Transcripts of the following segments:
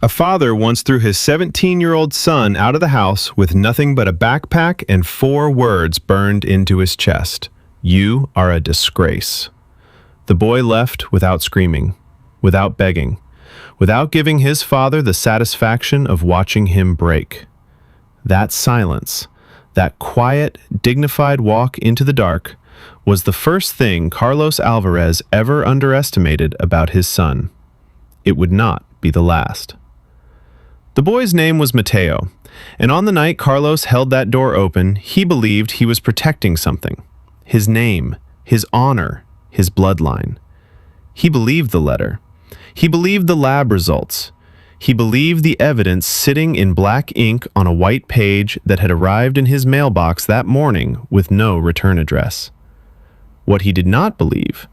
A father once threw his 17-year-old son out of the house with nothing but a backpack and 4 words burned into his chest. "You are a disgrace." The boy left without screaming, without begging, without giving his father the satisfaction of watching him break. That silence, that quiet, dignified walk into the dark, was the first thing Carlos Alvarez ever underestimated about his son. It would not be the last. The boy's name was Mateo, and on the night Carlos held that door open, he believed he was protecting something. His name, his honor, his bloodline. He believed the letter. He believed the lab results. He believed the evidence sitting in black ink on a white page that had arrived in his mailbox that morning with no return address. What he did not believe,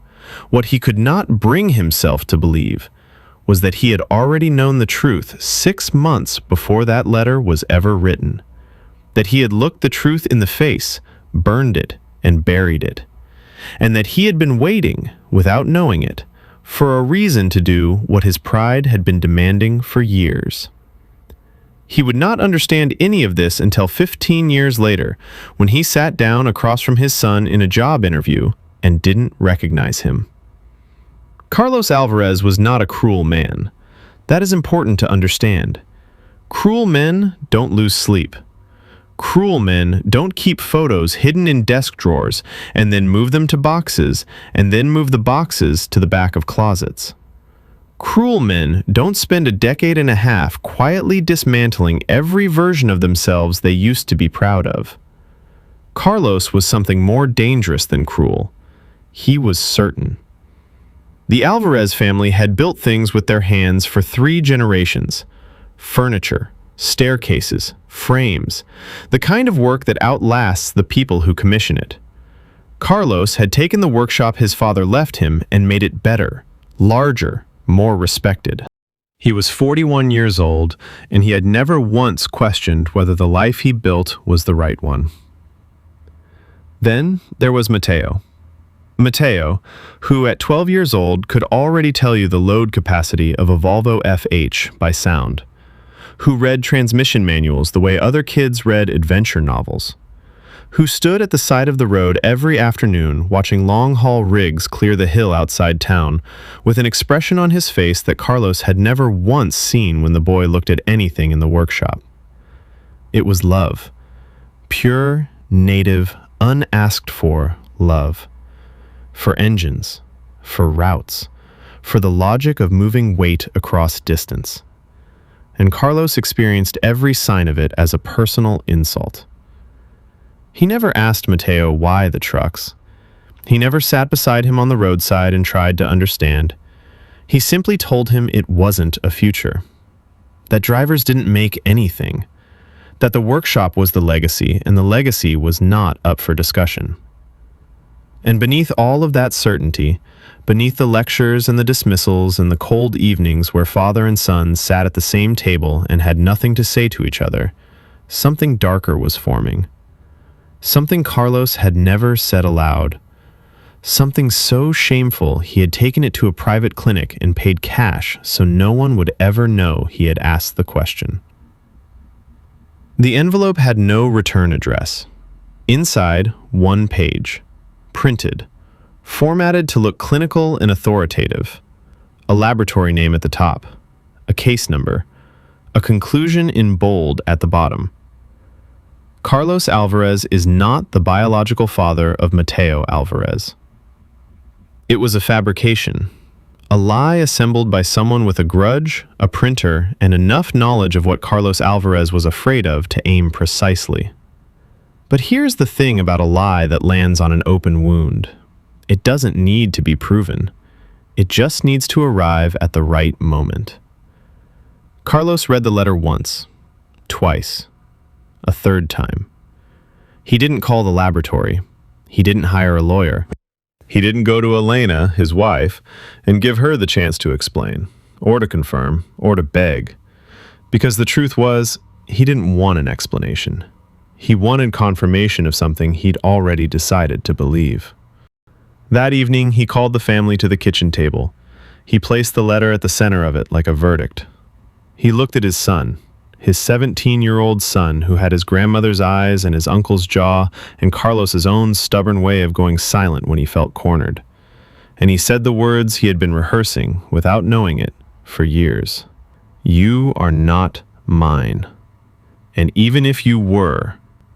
what he could not bring himself to believe, was that he had already known the truth 6 months before that letter was ever written. That he had looked the truth in the face, burned it, and buried it. And that he had been waiting, without knowing it, for a reason to do what his pride had been demanding for years. He would not understand any of this until 15 years later, when he sat down across from his son in a job interview and didn't recognize him. Carlos Alvarez was not a cruel man. That is important to understand. Cruel men don't lose sleep. Cruel men don't keep photos hidden in desk drawers and then move them to boxes and then move the boxes to the back of closets. Cruel men don't spend a decade and a half quietly dismantling every version of themselves they used to be proud of. Carlos was something more dangerous than cruel. He was certain. The Alvarez family had built things with their hands for 3 generations. Furniture, staircases, frames, the kind of work that outlasts the people who commission it. Carlos had taken the workshop his father left him and made it better, larger, more respected. He was 41 years old, and he had never once questioned whether the life he built was the right one. Then there was Mateo. Mateo, who at 12 years old could already tell you the load capacity of a Volvo FH by sound, who read transmission manuals the way other kids read adventure novels, who stood at the side of the road every afternoon watching long-haul rigs clear the hill outside town with an expression on his face that Carlos had never once seen when the boy looked at anything in the workshop. It was love. Pure, native, unasked-for love. For engines, for routes, for the logic of moving weight across distance. And Carlos experienced every sign of it as a personal insult. He never asked Mateo why the trucks. He never sat beside him on the roadside and tried to understand. He simply told him it wasn't a future. That drivers didn't make anything. That the workshop was the legacy, and the legacy was not up for discussion. And beneath all of that certainty, beneath the lectures and the dismissals and the cold evenings where father and son sat at the same table and had nothing to say to each other, something darker was forming. Something Carlos had never said aloud. Something so shameful he had taken it to a private clinic and paid cash so no one would ever know he had asked the question. The envelope had no return address. Inside, 1 page. Printed, formatted to look clinical and authoritative, a laboratory name at the top, a case number, a conclusion in bold at the bottom. Carlos Alvarez is not the biological father of Mateo Alvarez. It was a fabrication, a lie assembled by someone with a grudge, a printer, and enough knowledge of what Carlos Alvarez was afraid of to aim precisely. But here's the thing about a lie that lands on an open wound. It doesn't need to be proven. It just needs to arrive at the right moment. Carlos read the letter once, twice, a third time. He didn't call the laboratory. He didn't hire a lawyer. He didn't go to Elena, his wife, and give her the chance to explain, or to confirm, or to beg. Because the truth was, he didn't want an explanation. He wanted confirmation of something he'd already decided to believe. That evening, he called the family to the kitchen table. He placed the letter at the center of it like a verdict. He looked at his 17-year-old son who had his grandmother's eyes and his uncle's jaw and Carlos's own stubborn way of going silent when he felt cornered. And he said the words he had been rehearsing, without knowing it, for years. You are not mine. And even if you were,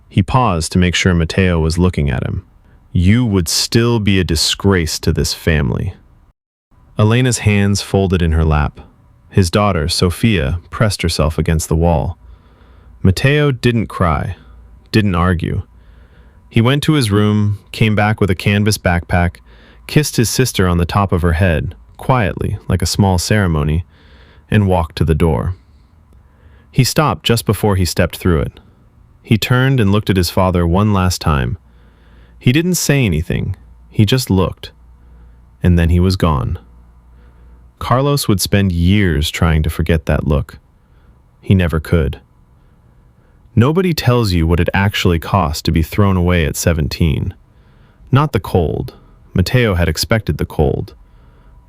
he paused to make sure Mateo was looking at him, you would still be a disgrace to this family. Elena's hands folded in her lap. His daughter, Sophia, pressed herself against the wall. Mateo didn't cry, didn't argue. He went to his room, came back with a canvas backpack, kissed his sister on the top of her head, quietly, like a small ceremony, and walked to the door. He stopped just before he stepped through it. He turned and looked at his father one last time. He didn't say anything, he just looked. And then he was gone. Carlos would spend years trying to forget that look. He never could. Nobody tells you what it actually cost to be thrown away at 17. Not the cold. Mateo had expected the cold.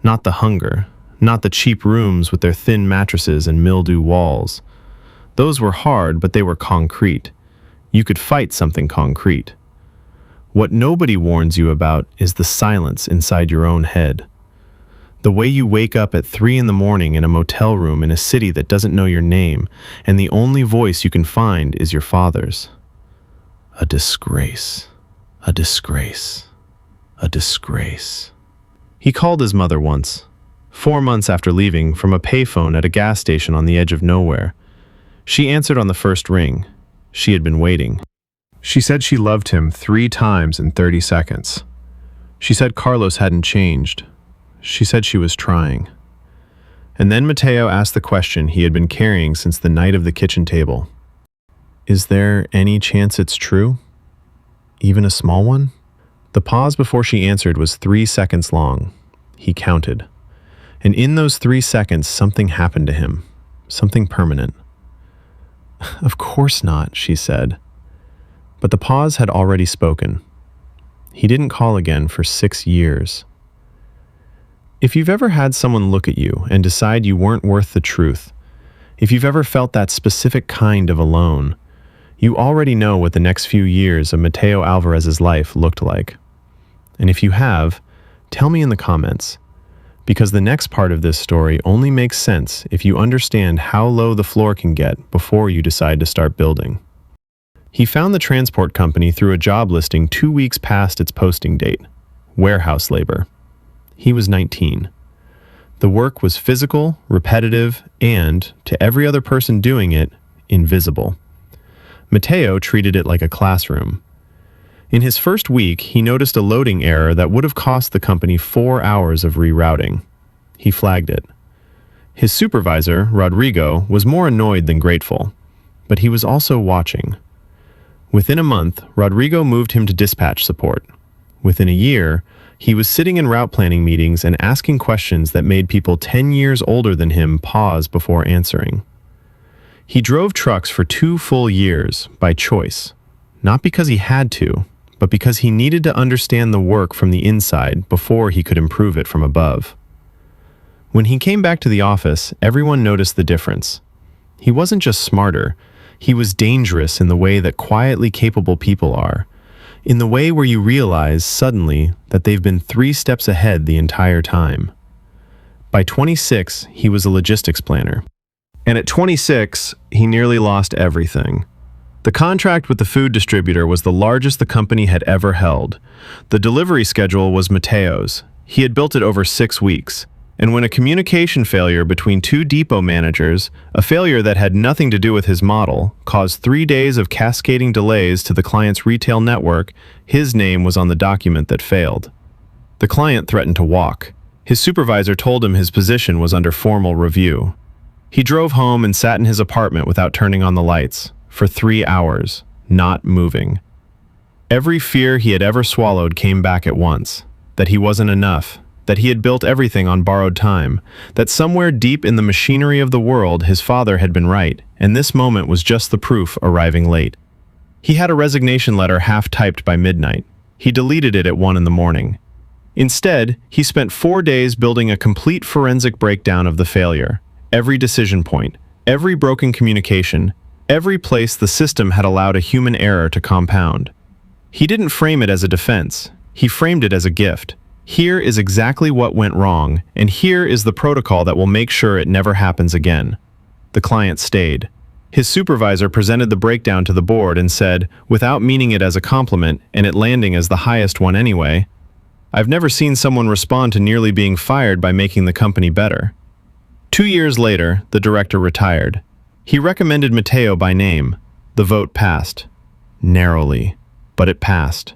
Not the hunger. Not the cheap rooms with their thin mattresses and mildew walls. Those were hard, but they were concrete. You could fight something concrete. What nobody warns you about is the silence inside your own head. The way you wake up at 3 in the morning in a motel room in a city that doesn't know your name, and the only voice you can find is your father's. A disgrace. A disgrace. A disgrace. He called his mother once, 4 months after leaving, from a payphone at a gas station on the edge of nowhere. She answered on the first ring. She had been waiting. She said she loved him 3 times in 30 seconds. She said Carlos hadn't changed. She said she was trying. And then Mateo asked the question he had been carrying since the night of the kitchen table. Is there any chance it's true? Even a small one? The pause before she answered was 3 seconds long. He counted. And in those 3 seconds, something happened to him. Something permanent. Of course not, she said. But the pause had already spoken. He didn't call again for 6 years. If you've ever had someone look at you and decide you weren't worth the truth, if you've ever felt that specific kind of alone, you already know what the next few years of Mateo Alvarez's life looked like. And if you have, tell me in the comments, because the next part of this story only makes sense if you understand how low the floor can get before you decide to start building. He found the transport company through a job listing 2 weeks past its posting date, warehouse labor. He was 19. The work was physical, repetitive, and, to every other person doing it, invisible. Mateo treated it like a classroom. In his first week, he noticed a loading error that would have cost the company 4 hours of rerouting. He flagged it. His supervisor, Rodrigo, was more annoyed than grateful, but he was also watching. Within a month, Rodrigo moved him to dispatch support. Within a year, he was sitting in route planning meetings and asking questions that made people 10 years older than him pause before answering. He drove trucks for 2 full years by choice, not because he had to, but because he needed to understand the work from the inside before he could improve it from above. When he came back to the office, everyone noticed the difference. He wasn't just smarter, he was dangerous in the way that quietly capable people are, in the way where you realize suddenly that they've been 3 steps ahead the entire time. By 26, he was a logistics planner. And at 26, he nearly lost everything. The contract with the food distributor was the largest the company had ever held. The delivery schedule was Mateo's. He had built it over 6 weeks. And when a communication failure between 2 depot managers, a failure that had nothing to do with his model, caused 3 days of cascading delays to the client's retail network, his name was on the document that failed. The client threatened to walk. His supervisor told him his position was under formal review. He drove home and sat in his apartment without turning on the lights, for 3 hours, not moving. Every fear he had ever swallowed came back at once, that he wasn't enough, that he had built everything on borrowed time, that somewhere deep in the machinery of the world his father had been right, and this moment was just the proof arriving late. He had a resignation letter half-typed by midnight. He deleted it at 1 in the morning. Instead, he spent 4 days building a complete forensic breakdown of the failure, every decision point, Every broken communication, every place the system had allowed a human error to compound. He didn't frame it as a defense. He framed it as a gift. Here is exactly what went wrong, and here is the protocol that will make sure it never happens again. The client stayed. His supervisor presented the breakdown to the board and said, without meaning it as a compliment and it landing as the highest one anyway, "I've never seen someone respond to nearly being fired by making the company better." 2 years later, the director retired. He recommended Mateo by name. The vote passed. Narrowly, but it passed.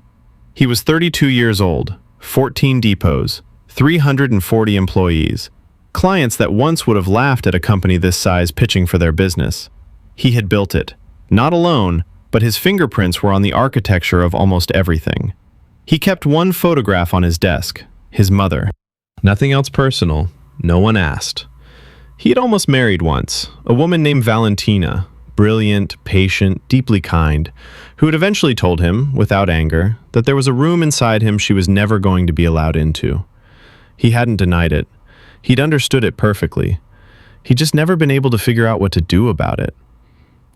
He was 32 years old, 14 depots, 340 employees, clients that once would have laughed at a company this size pitching for their business. He had built it, not alone, but his fingerprints were on the architecture of almost everything. He kept one photograph on his desk, his mother. Nothing else personal, no one asked. He had almost married once, a woman named Valentina, brilliant, patient, deeply kind, who had eventually told him, without anger, that there was a room inside him she was never going to be allowed into. He hadn't denied it. He'd understood it perfectly. He'd just never been able to figure out what to do about it.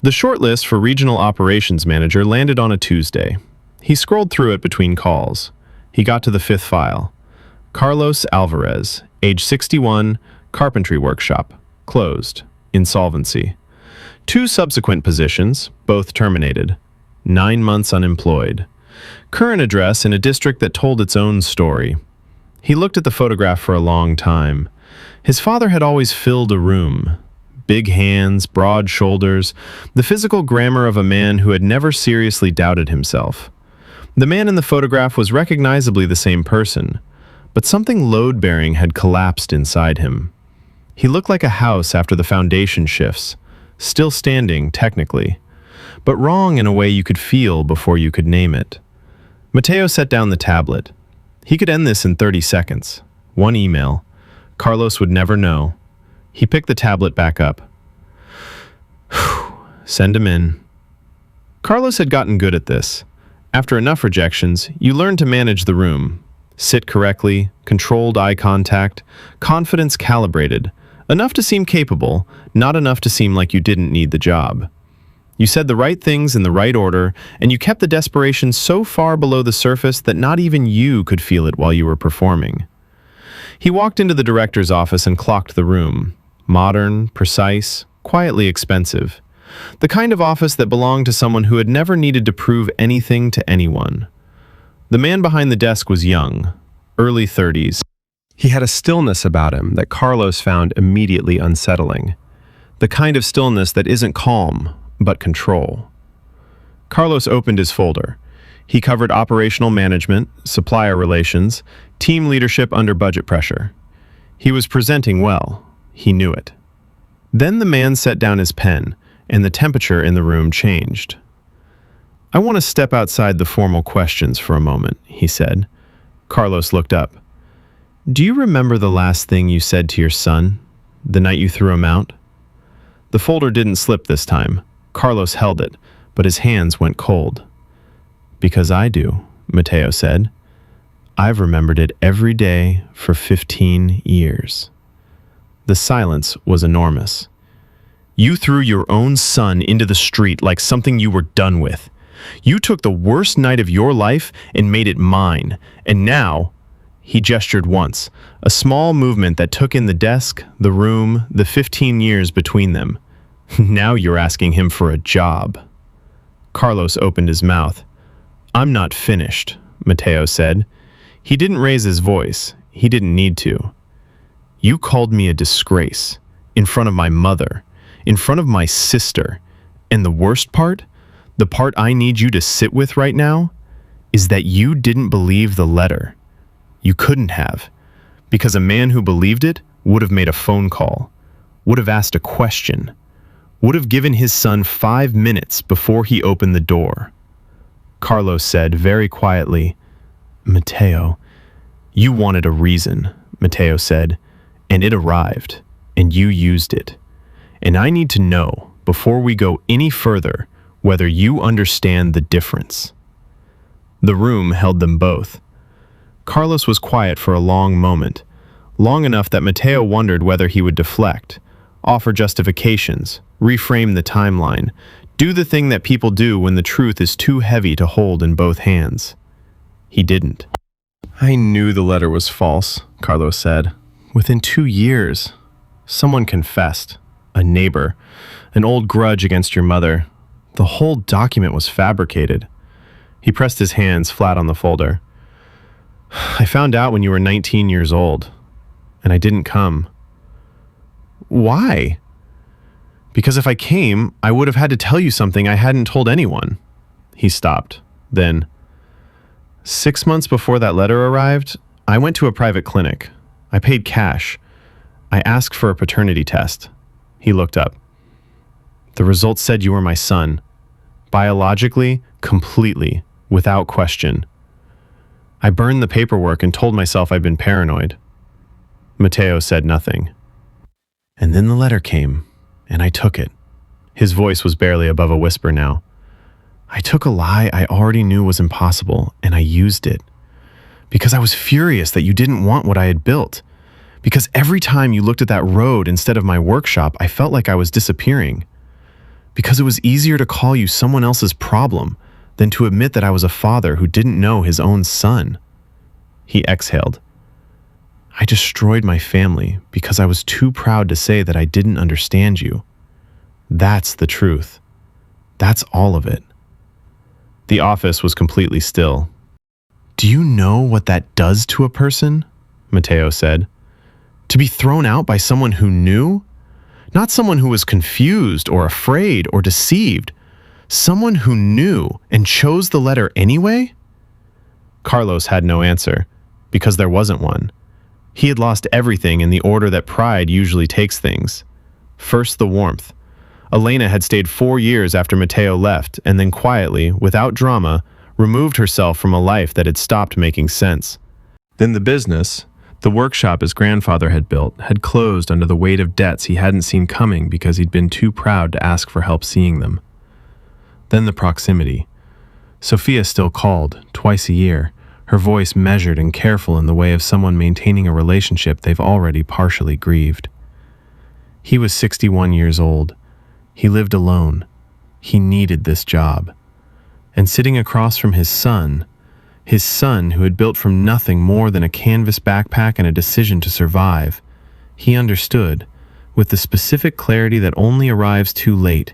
The shortlist for Regional Operations Manager landed on a Tuesday. He scrolled through it between calls. He got to the 5th file. Carlos Alvarez, age 61, carpentry workshop, closed, insolvency. 2 subsequent positions, both terminated. 9 months unemployed. Current address in a district that told its own story. He looked at the photograph for a long time. His father had always filled a room. Big hands, broad shoulders, the physical grammar of a man who had never seriously doubted himself. The man in the photograph was recognizably the same person, but something load-bearing had collapsed inside him. He looked like a house after the foundation shifts, still standing technically, but wrong in a way you could feel before you could name it. Mateo set down the tablet. He could end this in 30 seconds. 1 email. Carlos would never know. He picked the tablet back up. Send him in. Carlos had gotten good at this. After enough rejections, you learn to manage the room. Sit correctly, controlled eye contact, confidence calibrated, enough to seem capable, not enough to seem like you didn't need the job. You said the right things in the right order, and you kept the desperation so far below the surface that not even you could feel it while you were performing. He walked into the director's office and clocked the room. Modern, precise, quietly expensive. The kind of office that belonged to someone who had never needed to prove anything to anyone. The man behind the desk was young, early 30s. He had a stillness about him that Carlos found immediately unsettling. The kind of stillness that isn't calm, but control. Carlos opened his folder. He covered operational management, supplier relations, team leadership under budget pressure. He was presenting well. He knew it. Then the man set down his pen, and the temperature in the room changed. "I want to step outside the formal questions for a moment," he said. Carlos looked up. "Do you remember the last thing you said to your son, the night you threw him out?" The folder didn't slip this time. Carlos held it, but his hands went cold. "Because I do," Mateo said. "I've remembered it every day for 15 years. The silence was enormous. "You threw your own son into the street like something you were done with. You took the worst night of your life and made it mine, and now—" He gestured once, a small movement that took in the desk, the room, the 15 years between them. "Now you're asking him for a job." Carlos opened his mouth. "I'm not finished," Mateo said. He didn't raise his voice. He didn't need to. "You called me a disgrace, in front of my mother, in front of my sister, and the worst part, the part I need you to sit with right now, is that you didn't believe the letter. You couldn't have, because a man who believed it would have made a phone call, would have asked a question, would have given his son 5 minutes before he opened the door." Carlos said very quietly, "Mateo, you wanted a reason," Mateo said, "and it arrived, and you used it. And I need to know, before we go any further, whether you understand the difference." The room held them both. Carlos was quiet for a long moment, long enough that Mateo wondered whether he would deflect, offer justifications, reframe the timeline, do the thing that people do when the truth is too heavy to hold in both hands. He didn't. I knew the letter was false, Carlos said. Within 2 years, someone confessed. A neighbor. An old grudge against your mother. The whole document was fabricated. He pressed his hands flat on the folder. I found out when you were 19 years old, and I didn't come. Why? Because if I came, I would have had to tell you something I hadn't told anyone. He stopped. Then, 6 months before that letter arrived, I went to a private clinic. I paid cash. I asked for a paternity test. He looked up. The results said you were my son. Biologically, completely, without question. I burned the paperwork and told myself I'd been paranoid. Mateo said nothing. And then the letter came, and I took it. His voice was barely above a whisper now. I took a lie I already knew was impossible, and I used it. Because I was furious that you didn't want what I had built. Because every time you looked at that road instead of my workshop, I felt like I was disappearing. Because it was easier to call you someone else's problem than to admit that I was a father who didn't know his own son. He exhaled. I destroyed my family because I was too proud to say that I didn't understand you. That's the truth. That's all of it. The office was completely still. Do you know what that does to a person? Mateo said. To be thrown out by someone who knew? Not someone who was confused or afraid or deceived. Someone who knew and chose the letter anyway? Carlos had no answer, because there wasn't one. He had lost everything in the order that pride usually takes things. First, the warmth. Elena had stayed 4 years after Mateo left, and then quietly, without drama, removed herself from a life that had stopped making sense. Then the business. The workshop his grandfather had built had closed under the weight of debts he hadn't seen coming because he'd been too proud to ask for help seeing them. Then the proximity. Sophia still called, twice a year, her voice measured and careful in the way of someone maintaining a relationship they've already partially grieved. He was 61 years old. He lived alone. He needed this job. And sitting across from his son who had built from nothing more than a canvas backpack and a decision to survive, he understood, with the specific clarity that only arrives too late,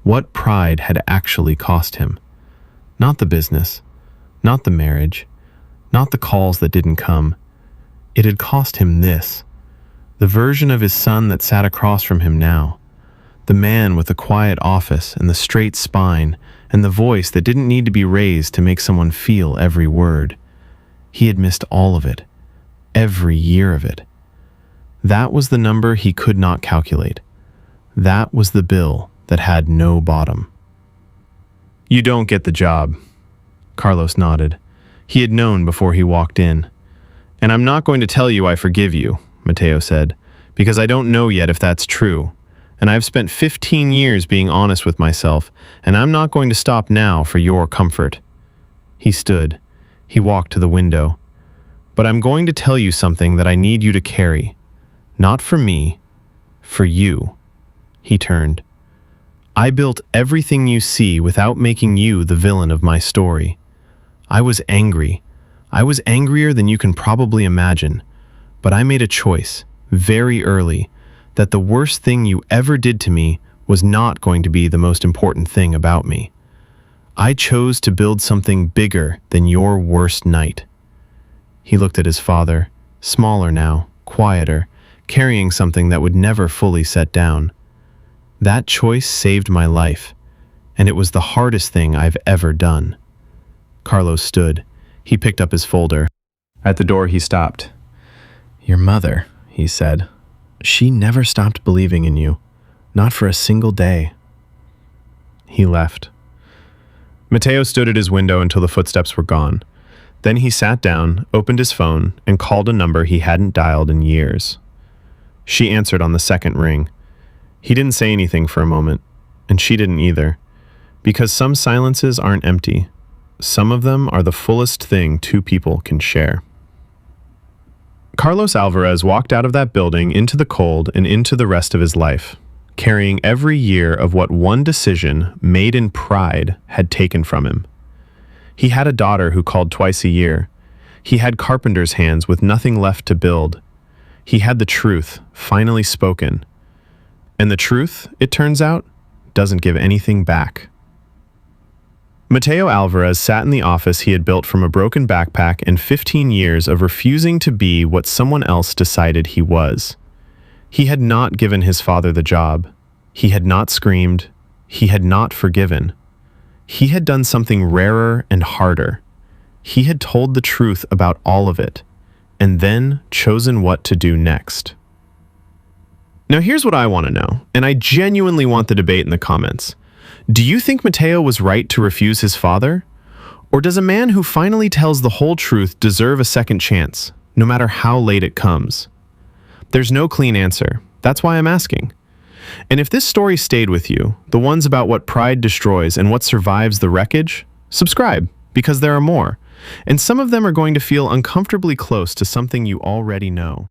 what pride had actually cost him. Not the business, not the marriage, not the calls that didn't come. It had cost him this, the version of his son that sat across from him now, the man with the quiet office and the straight spine and the voice that didn't need to be raised to make someone feel every word. He had missed all of it, every year of it. That was the number he could not calculate. That was the bill that had no bottom. You don't get the job. Carlos nodded. He had known before he walked in. And I'm not going to tell you I forgive you, Mateo said, because I don't know yet if that's true. And I've spent 15 years being honest with myself, and I'm not going to stop now for your comfort. He stood. He walked to the window. But I'm going to tell you something that I need you to carry. Not for me, for you. He turned. I built everything you see without making you the villain of my story. I was angry. I was angrier than you can probably imagine. But I made a choice, very early, that the worst thing you ever did to me was not going to be the most important thing about me. I chose to build something bigger than your worst night. He looked at his father, smaller now, quieter, carrying something that would never fully set down. That choice saved my life, and it was the hardest thing I've ever done. Carlos stood. He picked up his folder. At the door he stopped. Your mother, he said. She never stopped believing in you, not for a single day. He left. Mateo stood at his window until the footsteps were gone. Then he sat down, opened his phone, and called a number he hadn't dialed in years. She answered on the second ring. He didn't say anything for a moment, and she didn't either, because some silences aren't empty. Some of them are the fullest thing two people can share. Carlos Alvarez walked out of that building into the cold and into the rest of his life, carrying every year of what one decision, made in pride, had taken from him. He had a daughter who called twice a year. He had carpenter's hands with nothing left to build. He had the truth, finally spoken. And the truth, it turns out, doesn't give anything back. Mateo Alvarez sat in the office he had built from a broken backpack and 15 years of refusing to be what someone else decided he was. He had not given his father the job. He had not screamed. He had not forgiven. He had done something rarer and harder. He had told the truth about all of it, and then chosen what to do next. Now here's what I want to know, and I genuinely want the debate in the comments. Do you think Mateo was right to refuse his father? Or does a man who finally tells the whole truth deserve a second chance, no matter how late it comes? There's no clean answer. That's why I'm asking. And if this story stayed with you, the ones about what pride destroys and what survives the wreckage, subscribe, because there are more. And some of them are going to feel uncomfortably close to something you already know.